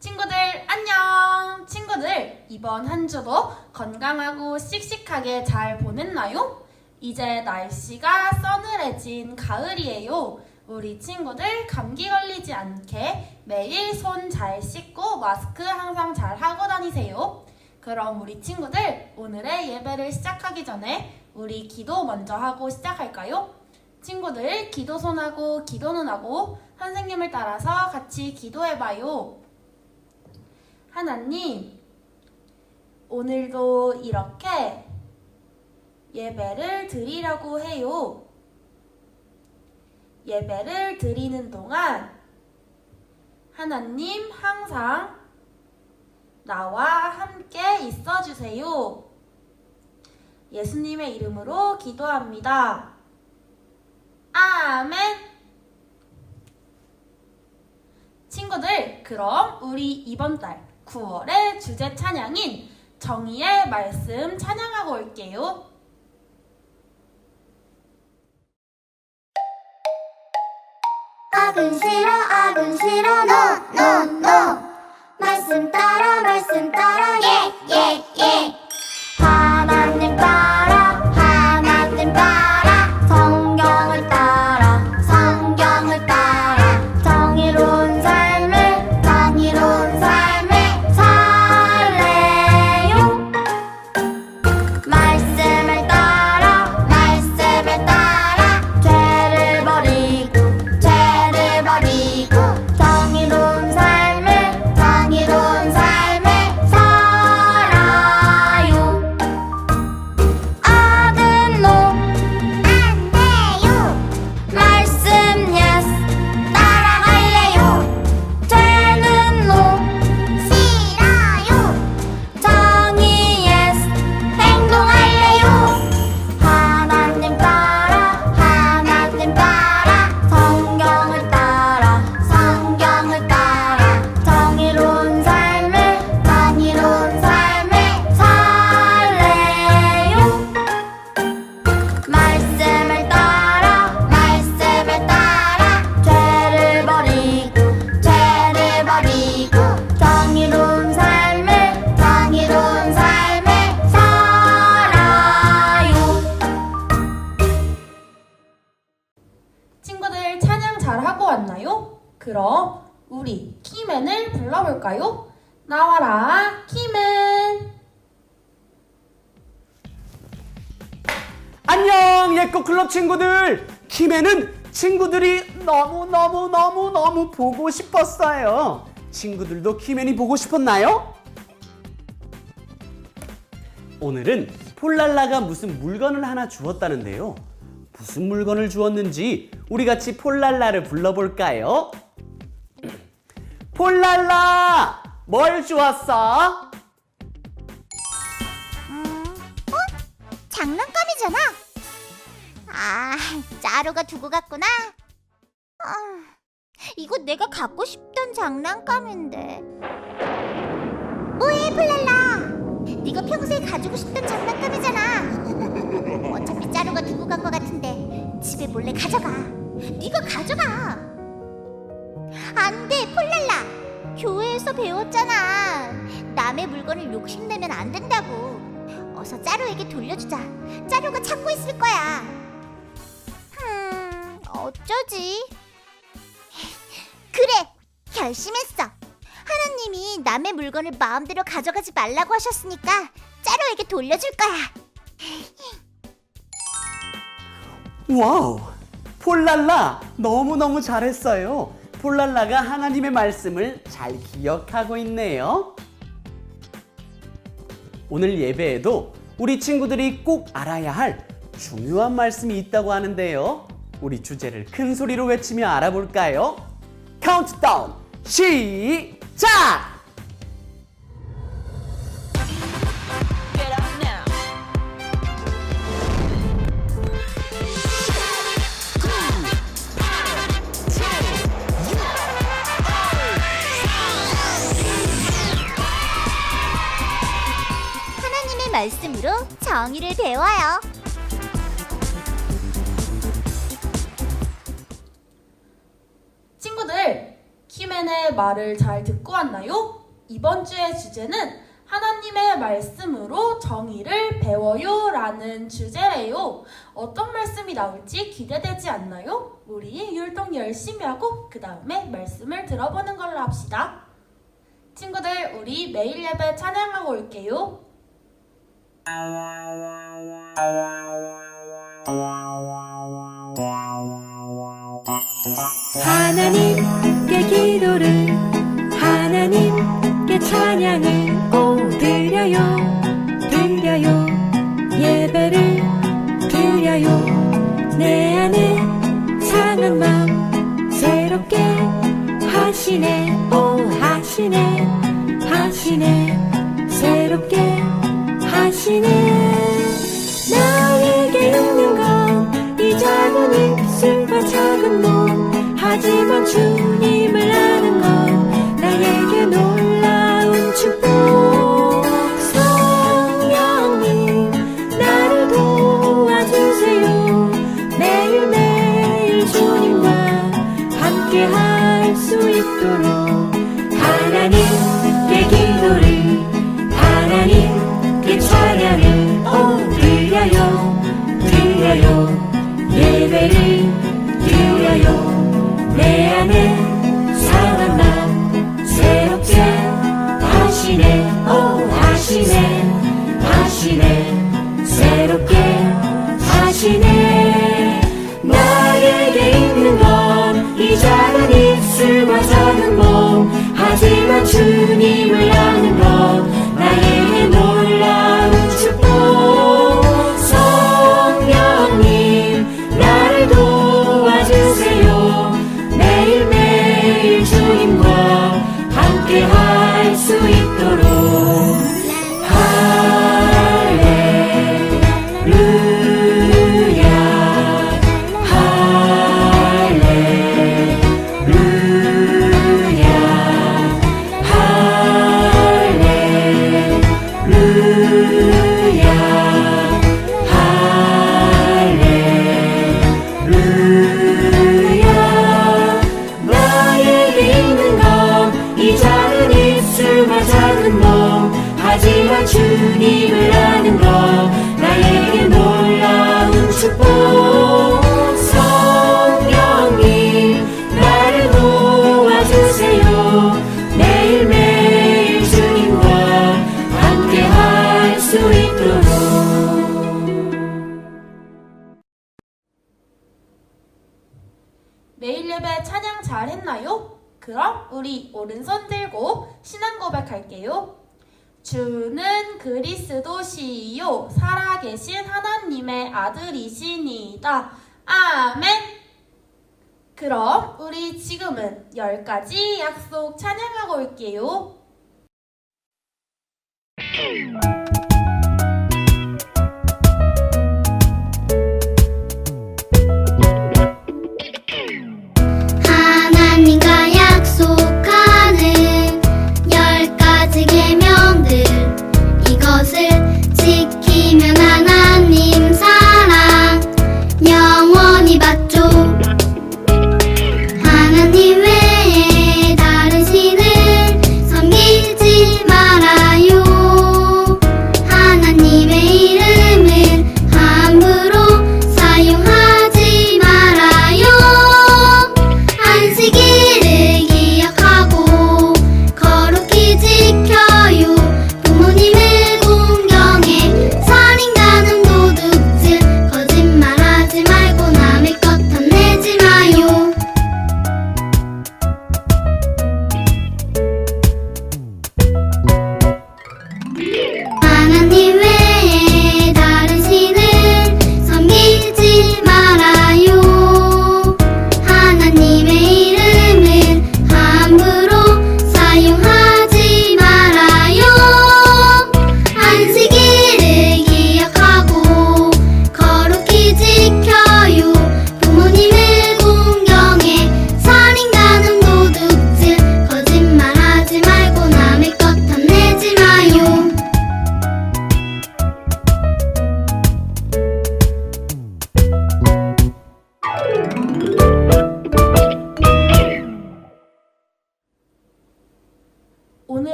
친구들 안녕! 친구들 이번 한 주도 건강하고 씩씩하게 잘 보냈나요? 이제 날씨가 서늘해진 가을이에요. 우리 친구들 감기 걸리지 않게 매일 손 잘 씻고 마스크 항상 잘 하고 다니세요. 그럼 우리 친구들 오늘의 예배를 시작하기 전에 우리 기도 먼저 하고 시작할까요? 친구들 기도손하고 기도눈하고 선생님을 따라서 같이 기도해봐요. 하나님, 오늘도 이렇게 예배를 드리려고 해요. 예배를 드리는 동안 하나님 항상 나와 함께 있어주세요. 예수님의 이름으로 기도합니다. 아멘. 친구들, 그럼 우리 이번 달 9월의 주제 찬양인 정의의 말씀 찬양하고 올게요. 악은 싫어 no no no 말씀 따라 예 하나님 따라 성경을 따라 정의로운 삶을 살래요. 말씀을 따라 죄를 버리고 정의로운 삶을 살아요. 악은 no 안 돼요. 말씀 yes 따라갈래요. 죄는 no 싫어요. 정의 yes 행동할래요. 하나님 따라 성경을 따라 정의로운 삶을 살래요. 말씀을 따라 죄를 버리고 정의로운 삶을 살아요. 친구들 찬양 잘하고 왔나요? 그럼 우리 키맨을 불러볼까요? 나와라 키맨. 안녕 예꼬클럽 친구들. 키맨은 친구들이 너무 보고 싶었어요. 친구들도 키맨이 보고 싶었나요? 오늘은 폴랄라가 무슨 물건을 하나 주었다는데요. 무슨 물건을 주었는지 우리 같이 폴랄라를 불러볼까요? 폴랄라, 뭘 주었어? 장난감이잖아. 짜루가 두고 갔구나. 이거 내가 갖고 싶던 장난감인데. 뭐해 폴랄라? 네가 평소에 가지고 싶던 장난감이잖아. 어차피 짜루가 두고 간 거 같은데 집에 몰래 가져가. 네가 가져가. 안 돼 폴랄라. 교회에서 배웠잖아. 남의 물건을 욕심내면 안 된다고. 어서 짜루에게 돌려주자. 짜루가 찾고 있을 거야. 어쩌지? 그래, 결심했어. 하나님이 남의 물건을 마음대로 가져가지 말라고 하셨으니까 짜루에게 돌려줄 거야. 와우, 폴랄라 너무너무 잘했어요. 폴랄라가 하나님의 말씀을 잘 기억하고 있네요. 오늘 예배에도 우리 친구들이 꼭 알아야 할 중요한 말씀이 있다고 하는데요. 우리 주제를 큰 소리로 외치며 알아볼까요? 카운트다운 시작! 하나님의 말씀으로 정의를 배워요. 친구들, 키맨 내내 말을 잘 듣고 왔나요? 이번 주의 주제는 하나님의 말씀으로 정의를 배워요 라는 주제래요. 어떤 말씀이 나올지 기대되지 않나요? 우리 율동 열심히 하고 그 다음에 말씀을 들어보는 걸로 합시다. 친구들, 우리 매일 예배 찬양하고 올게요. 하나님께 기도를 하나님께 찬양을 드려요 드려요 예배를 드려요 내 안에 상한 마음 새롭게 하시네 하시네 하시네 새롭게 하시네 나에게 있는 건 이 작은 입술과 작은 몸 하지만 주님을 아는 건 나에게 놀라운 축복 성령님 나를 도와주세요 매일매일 주님과 함께 할 수 있도록 하나님께 기도를 하나님께 찬양을 드려요 드려요 예배를 드려요 내 안에 상한 마음 새롭게 하시네 하시네 하시네 새롭게 하시네 나에게 있는 건 이 작은 입술과 작은 몸 하지만 주님을 아는 건 나에게 놀라운 축복 성령님 나를 도와주세요 매일매일 주님과 함께 할 수 있도록 하지만 주님을 아는 것 나에게 놀라운 축복 성령님 나를 도와주세요 매일매일 주님과 함께 할 수 있도록 매일 예배 찬양 잘 했나요? 그럼 우리 오른손 들고 신앙 고백할게요. 주는 그리스도시요 살아계신 하나님의 아들이시니이다. 아멘. 그럼 우리 지금은 10가지 약속 찬양하고 올게요. 하나님과 약속하는 10가지 계명들 이것을 지키면 하나님 사랑 영원히 받죠 하나님 외에 다른 신을 섬기지 말아요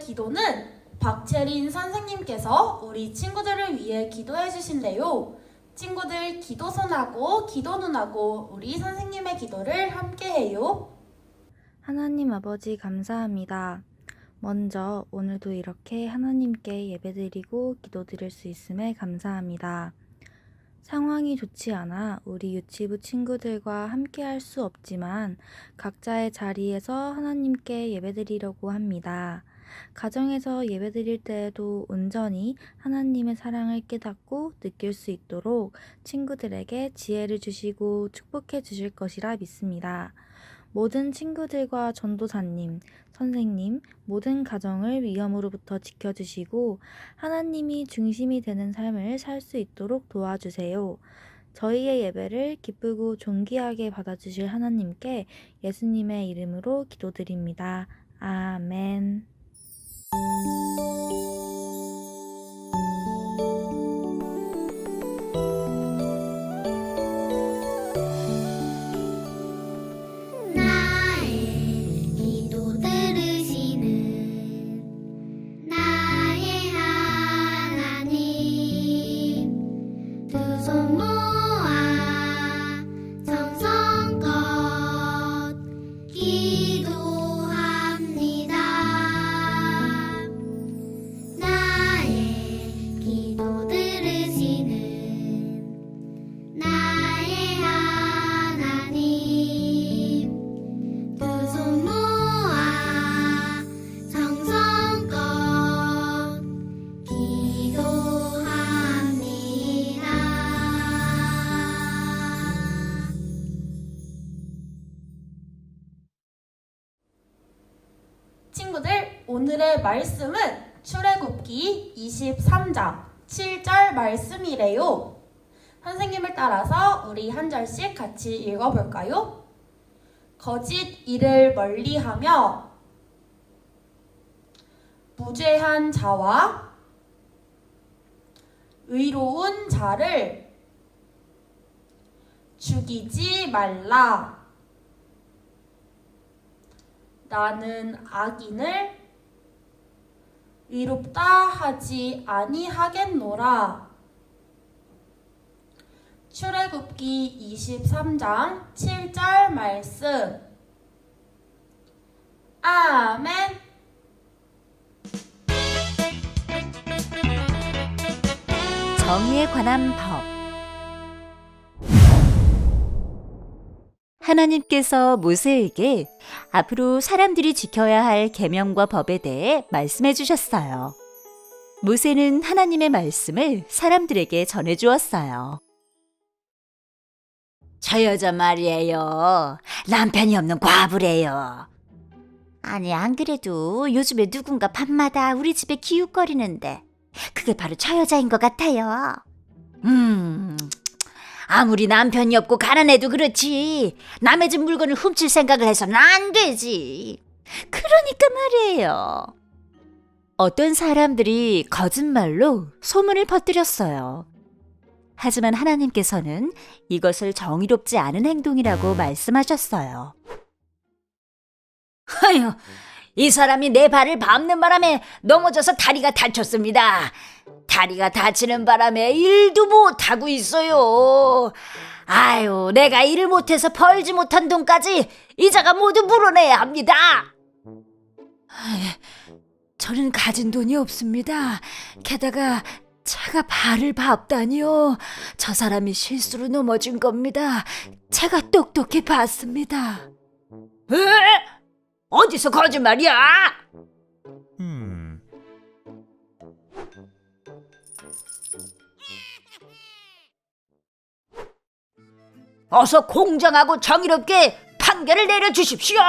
기도는 박채린 선생님께서 우리 친구들을 위해 기도해 주신대요. 친구들 기도손하고 기도눈하고 우리 선생님의 기도를 함께 해요. 하나님 아버지 감사합니다. 먼저 오늘도 이렇게 하나님께 예배드리고 기도드릴 수 있음에 감사합니다. 상황이 좋지 않아 우리 유치부 친구들과 함께 할 수 없지만 각자의 자리에서 하나님께 예배드리려고 합니다. 가정에서 예배드릴 때에도 온전히 하나님의 사랑을 깨닫고 느낄 수 있도록 친구들에게 지혜를 주시고 축복해 주실 것이라 믿습니다. 모든 친구들과 전도사님, 선생님, 모든 가정을 위험으로부터 지켜주시고 하나님이 중심이 되는 삶을 살 수 있도록 도와주세요. 저희의 예배를 기쁘고 존귀하게 받아주실 하나님께 예수님의 이름으로 기도드립니다. 아멘. 나의 기도 들으시는 나의 하나님 두 손 모아 정성껏 기도합니다. 나의 기도 들으시는 나의 하나님 두 손 모아 정성껏 기도합니다. 친구들, 오늘의 말씀은 출애굽기 23장 7절 말씀이래요. 선생님을 따라서 우리 한 절씩 같이 읽어볼까요? 거짓 일을 멀리하며 무죄한 자와 의로운 자를 죽이지 말라. 나는 악인을 의롭다 하지 아니하겠노라. 출애굽기 23장 7절 말씀. 아멘. 정의에 관한 법. 하나님께서 모세에게 앞으로 사람들이 지켜야 할 계명과 법에 대해 말씀해 주셨어요. 모세는 하나님의 말씀을 사람들에게 전해 주었어요. 저 여자 말이에요. 남편이 없는 과부래요. 아니, 안 그래도 요즘에 누군가 밤마다 우리 집에 기웃거리는데 그게 바로 저 여자인 것 같아요. 아무리 남편이 없고 가난해도 그렇지 남의 집 물건을 훔칠 생각을 해서는 안 되지. 그러니까 말이에요. 어떤 사람들이 거짓말로 소문을 퍼뜨렸어요. 하지만 하나님께서는 이것을 정의롭지 않은 행동이라고 말씀하셨어요. 아휴, 이 사람이 내 발을 밟는 바람에 넘어져서 다리가 다쳤습니다. 다리가 다치는 바람에 일도 못하고 있어요. 아유, 내가 일을 못해서 벌지 못한 돈까지 이자가 모두 물어내야 합니다. 저는 가진 돈이 없습니다. 게다가 제가 발을 밟다니요. 저 사람이 실수로 넘어진 겁니다. 제가 똑똑히 봤습니다. 에? 어디서 거짓말이야? 어서 공정하고 정의롭게 판결을 내려주십시오.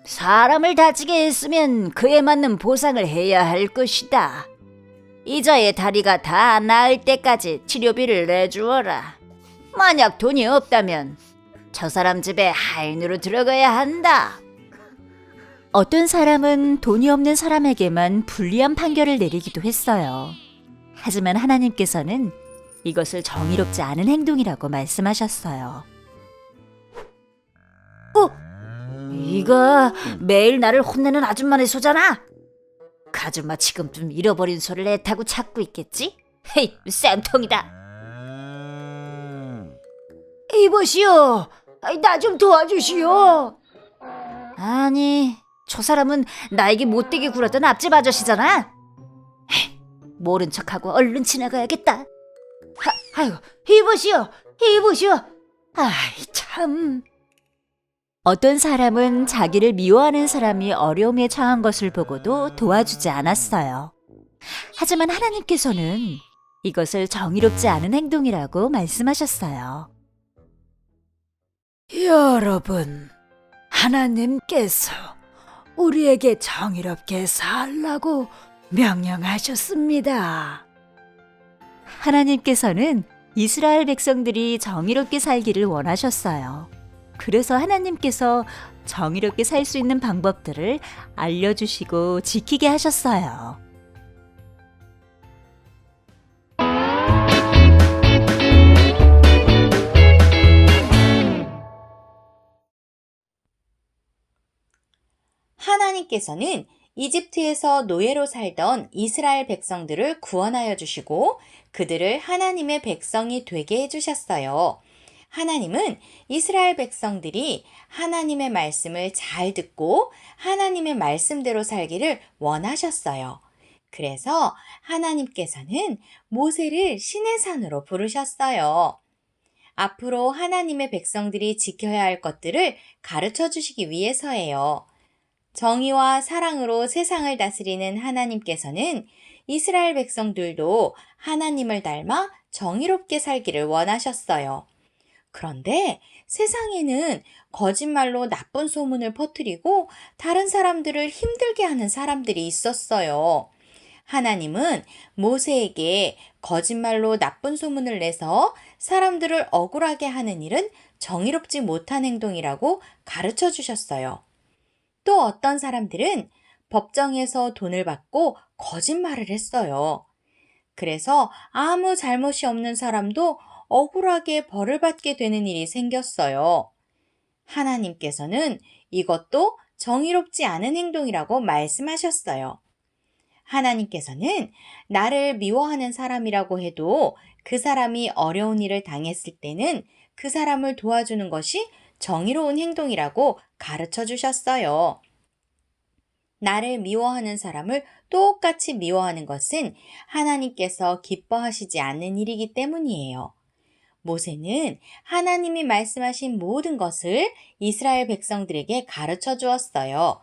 사람을 다치게 했으면 그에 맞는 보상을 해야 할 것이다. 이자의 다리가 다 나을 때까지 치료비를 내주어라. 만약 돈이 없다면 저 사람 집에 하인으로 들어가야 한다. 어떤 사람은 돈이 없는 사람에게만 불리한 판결을 내리기도 했어요. 하지만 하나님께서는 이것을 정의롭지 않은 행동이라고 말씀하셨어요. 이거 이거 매일 나를 혼내는 아줌마네 소잖아. 그 아줌마 지금쯤 잃어버린 소를 애타고 찾고 있겠지? 헤이, 쌤통이다. 이보시오, 나 좀 도와주시오. 아니, 저 사람은 나에게 못되게 굴었던 앞집 아저씨잖아. 헤이, 모른 척하고 얼른 지나가야겠다. 아이고, 이보시오. 아이, 참. 어떤 사람은 자기를 미워하는 사람이 어려움에 처한 것을 보고도 도와주지 않았어요. 하지만 하나님께서는 이것을 정의롭지 않은 행동이라고 말씀하셨어요. 여러분, 하나님께서 우리에게 정의롭게 살라고 명령하셨습니다. 하나님께서는 이스라엘 백성들이 정의롭게 살기를 원하셨어요. 그래서 하나님께서 정의롭게 살 수 있는 방법들을 알려주시고 지키게 하셨어요. 하나님께서는 이집트에서 노예로 살던 이스라엘 백성들을 구원하여 주시고 그들을 하나님의 백성이 되게 해주셨어요. 하나님은 이스라엘 백성들이 하나님의 말씀을 잘 듣고 하나님의 말씀대로 살기를 원하셨어요. 그래서 하나님께서는 모세를 신의 산으로 부르셨어요. 앞으로 하나님의 백성들이 지켜야 할 것들을 가르쳐 주시기 위해서예요. 정의와 사랑으로 세상을 다스리는 하나님께서는 이스라엘 백성들도 하나님을 닮아 정의롭게 살기를 원하셨어요. 그런데 세상에는 거짓말로 나쁜 소문을 퍼뜨리고 다른 사람들을 힘들게 하는 사람들이 있었어요. 하나님은 모세에게 거짓말로 나쁜 소문을 내서 사람들을 억울하게 하는 일은 정의롭지 못한 행동이라고 가르쳐 주셨어요. 또 어떤 사람들은 법정에서 돈을 받고 거짓말을 했어요. 그래서 아무 잘못이 없는 사람도 억울하게 벌을 받게 되는 일이 생겼어요. 하나님께서는 이것도 정의롭지 않은 행동이라고 말씀하셨어요. 하나님께서는 나를 미워하는 사람이라고 해도 그 사람이 어려운 일을 당했을 때는 그 사람을 도와주는 것이 정의로운 행동이라고 가르쳐 주셨어요. 나를 미워하는 사람을 똑같이 미워하는 것은 하나님께서 기뻐하시지 않는 일이기 때문이에요. 모세는 하나님이 말씀하신 모든 것을 이스라엘 백성들에게 가르쳐 주었어요.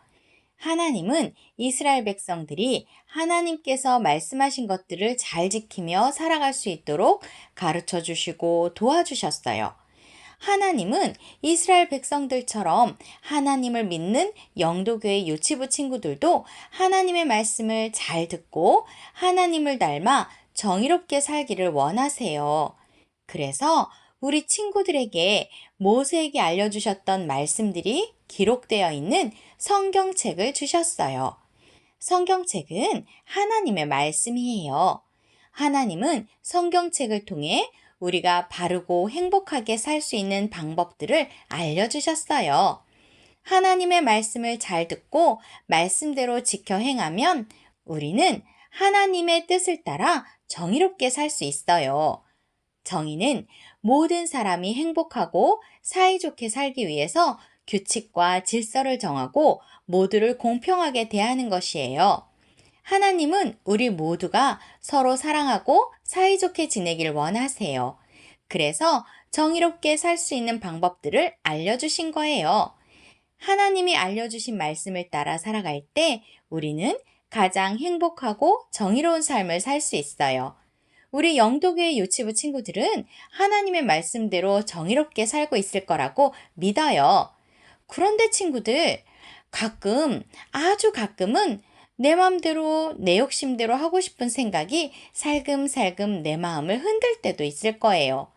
하나님은 이스라엘 백성들이 하나님께서 말씀하신 것들을 잘 지키며 살아갈 수 있도록 가르쳐 주시고 도와주셨어요. 하나님은 이스라엘 백성들처럼 하나님을 믿는 영도교회 유치부 친구들도 하나님의 말씀을 잘 듣고 하나님을 닮아 정의롭게 살기를 원하세요. 그래서 우리 친구들에게 모세에게 알려주셨던 말씀들이 기록되어 있는 성경책을 주셨어요. 성경책은 하나님의 말씀이에요. 하나님은 성경책을 통해 우리가 바르고 행복하게 살 수 있는 방법들을 알려주셨어요. 하나님의 말씀을 잘 듣고 말씀대로 지켜 행하면 우리는 하나님의 뜻을 따라 정의롭게 살 수 있어요. 정의는 모든 사람이 행복하고 사이좋게 살기 위해서 규칙과 질서를 정하고 모두를 공평하게 대하는 것이에요. 하나님은 우리 모두가 서로 사랑하고 사이좋게 지내길 원하세요. 그래서 정의롭게 살 수 있는 방법들을 알려주신 거예요. 하나님이 알려주신 말씀을 따라 살아갈 때 우리는 가장 행복하고 정의로운 삶을 살 수 있어요. 우리 영도교회 유치부 친구들은 하나님의 말씀대로 정의롭게 살고 있을 거라고 믿어요. 그런데 친구들, 아주 가끔은 내 맘대로, 내 욕심대로 하고 싶은 생각이 살금살금 내 마음을 흔들 때도 있을 거예요.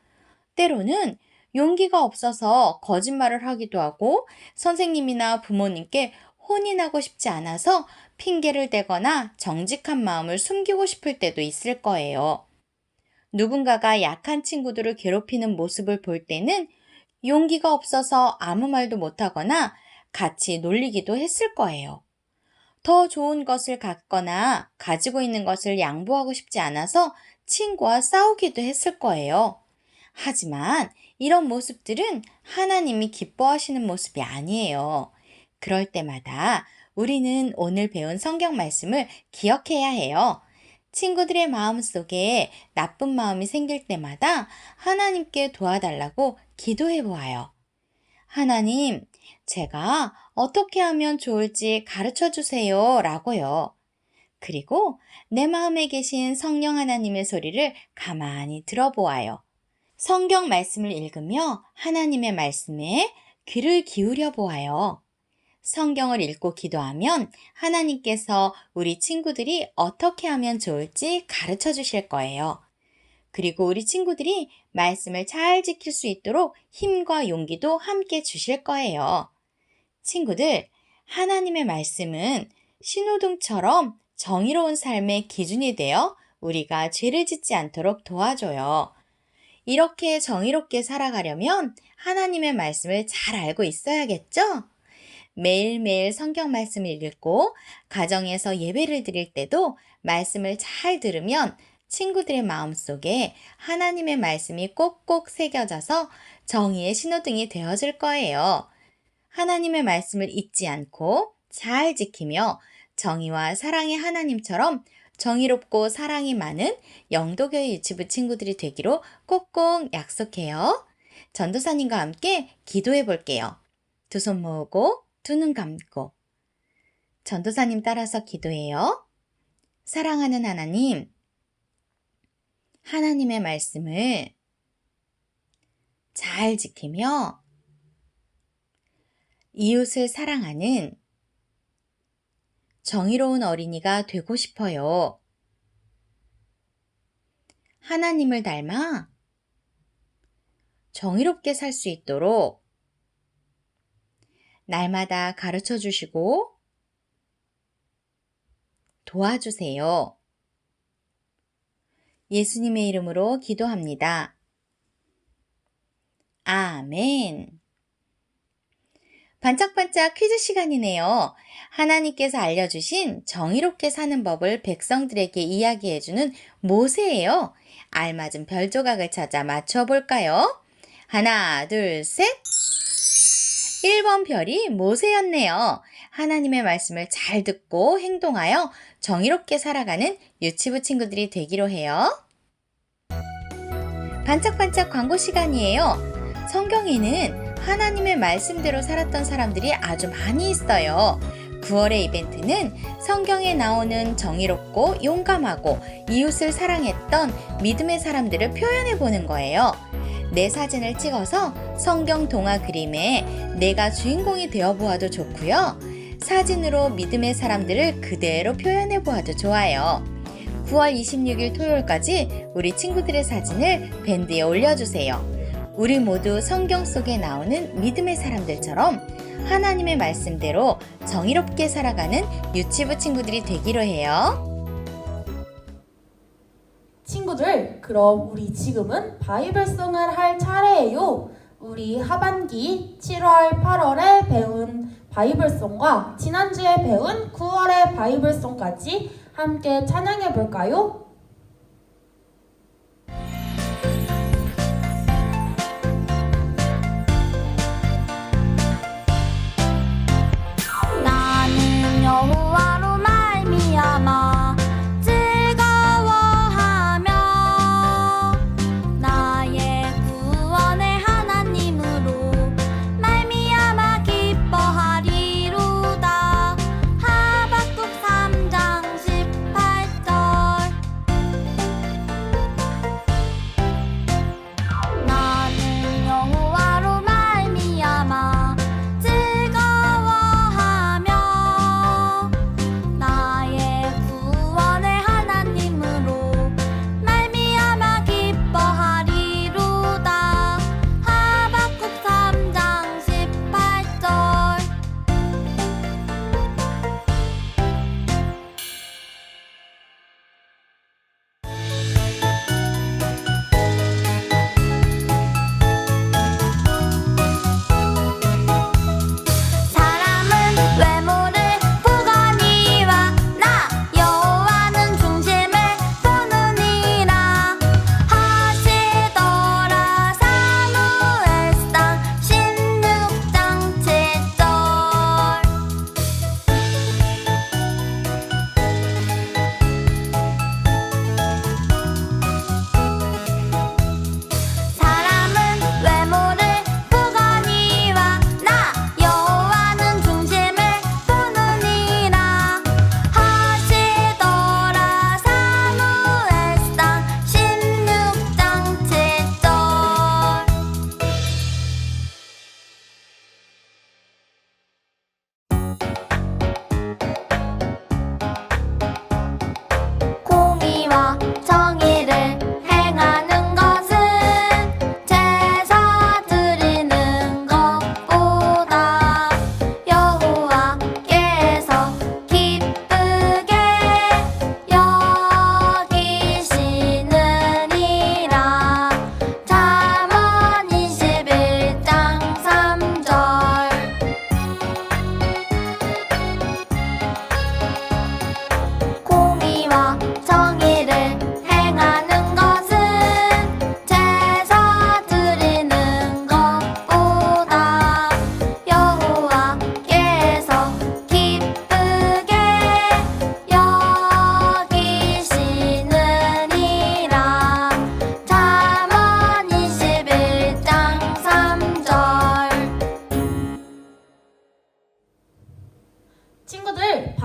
때로는 용기가 없어서 거짓말을 하기도 하고 선생님이나 부모님께 혼인하고 싶지 않아서 핑계를 대거나 정직한 마음을 숨기고 싶을 때도 있을 거예요. 누군가가 약한 친구들을 괴롭히는 모습을 볼 때는 용기가 없어서 아무 말도 못하거나 같이 놀리기도 했을 거예요. 더 좋은 것을 갖거나 가지고 있는 것을 양보하고 싶지 않아서 친구와 싸우기도 했을 거예요. 하지만 이런 모습들은 하나님이 기뻐하시는 모습이 아니에요. 그럴 때마다 우리는 오늘 배운 성경 말씀을 기억해야 해요. 친구들의 마음 속에 나쁜 마음이 생길 때마다 하나님께 도와달라고 기도해 보아요. 하나님, 제가 어떻게 하면 좋을지 가르쳐 주세요 라고요. 그리고 내 마음에 계신 성령 하나님의 소리를 가만히 들어보아요. 성경 말씀을 읽으며 하나님의 말씀에 귀를 기울여 보아요. 성경을 읽고 기도하면 하나님께서 우리 친구들이 어떻게 하면 좋을지 가르쳐 주실 거예요. 그리고 우리 친구들이 말씀을 잘 지킬 수 있도록 힘과 용기도 함께 주실 거예요. 친구들, 하나님의 말씀은 신호등처럼 정의로운 삶의 기준이 되어 우리가 죄를 짓지 않도록 도와줘요. 이렇게 정의롭게 살아가려면 하나님의 말씀을 잘 알고 있어야겠죠? 매일매일 성경 말씀을 읽고 가정에서 예배를 드릴 때도 말씀을 잘 들으면 친구들의 마음속에 하나님의 말씀이 꼭꼭 새겨져서 정의의 신호등이 되어줄 거예요. 하나님의 말씀을 잊지 않고 잘 지키며 정의와 사랑의 하나님처럼 정의롭고 사랑이 많은 영도교회 유치부 친구들이 되기로 꼭꼭 약속해요. 전도사님과 함께 기도해 볼게요. 두 손 모으고 두 눈 감고 전도사님 따라서 기도해요. 사랑하는 하나님, 하나님의 말씀을 잘 지키며 이웃을 사랑하는 정의로운 어린이가 되고 싶어요. 하나님을 닮아 정의롭게 살 수 있도록 날마다 가르쳐 주시고 도와주세요. 예수님의 이름으로 기도합니다. 아멘. 반짝반짝 퀴즈 시간이네요. 하나님께서 알려주신 정의롭게 사는 법을 백성들에게 이야기해주는 모세예요. 알맞은 별 조각을 찾아 맞춰볼까요? 하나, 둘, 셋. 1번 별이 모세였네요. 하나님의 말씀을 잘 듣고 행동하여 정의롭게 살아가는 유치부 친구들이 되기로 해요. 반짝반짝 광고 시간이에요. 성경에는 하나님의 말씀대로 살았던 사람들이 아주 많이 있어요. 9월의 이벤트는 성경에 나오는 정의롭고 용감하고 이웃을 사랑했던 믿음의 사람들을 표현해 보는 거예요. 내 사진을 찍어서 성경 동화 그림에 내가 주인공이 되어 보아도 좋고요. 사진으로 믿음의 사람들을 그대로 표현해 보아도 좋아요. 9월 26일 토요일까지 우리 친구들의 사진을 밴드에 올려주세요. 우리 모두 성경 속에 나오는 믿음의 사람들처럼 하나님의 말씀대로 정의롭게 살아가는 유치부 친구들이 되기로 해요. 친구들, 그럼 우리 지금은 바이블송을 할 차례예요. 우리 하반기 7월, 8월에 배운 바이블송과 지난주에 배운 9월의 바이블송까지 함께 찬양해 볼까요? 나는 여호와로 말미암아 즐거워하며 나의 구원의 하나님으로 말미암아 기뻐하리로다. 하박국 3장 18절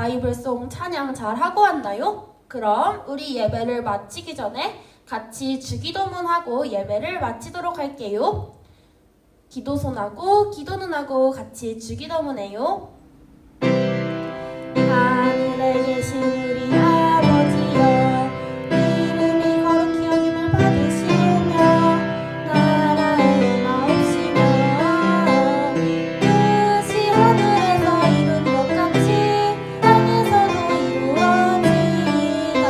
바이블송 찬양 잘 하고 왔나요? 그럼 우리 예배를 마치기 전에 같이 주기도문하고 예배를 마치도록 할게요. 기도손하고 기도눈하고 같이 주기도문해요. 하늘에 계신 우리 아버지여, 이름이 거룩히 여김을 받으시며 나라의 마옵시며 뜻이 하늘에서 이룬 것 같이 땅에서도 이루어지이다.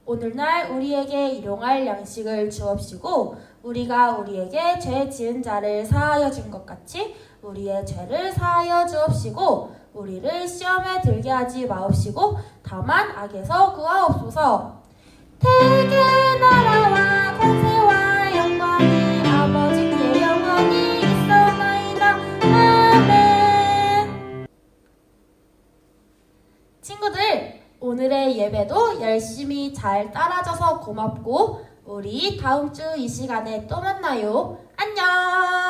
오늘날 우리에게 일용할 양식을 주옵시고 우리가 우리에게 죄 지은 자를 사하여 준 것 같이 우리의 죄를 사하여 주옵시고 우리를 시험에 들게 하지 마옵시고 다만 악에서 구하옵소서. 대개 나라와 권세와 영광이 아버지께 영원히 있사오나이다. 아멘. 친구들, 오늘의 예배도 열심히 잘 따라줘서 고맙고 우리 다음 주 이 시간에 또 만나요. 안녕.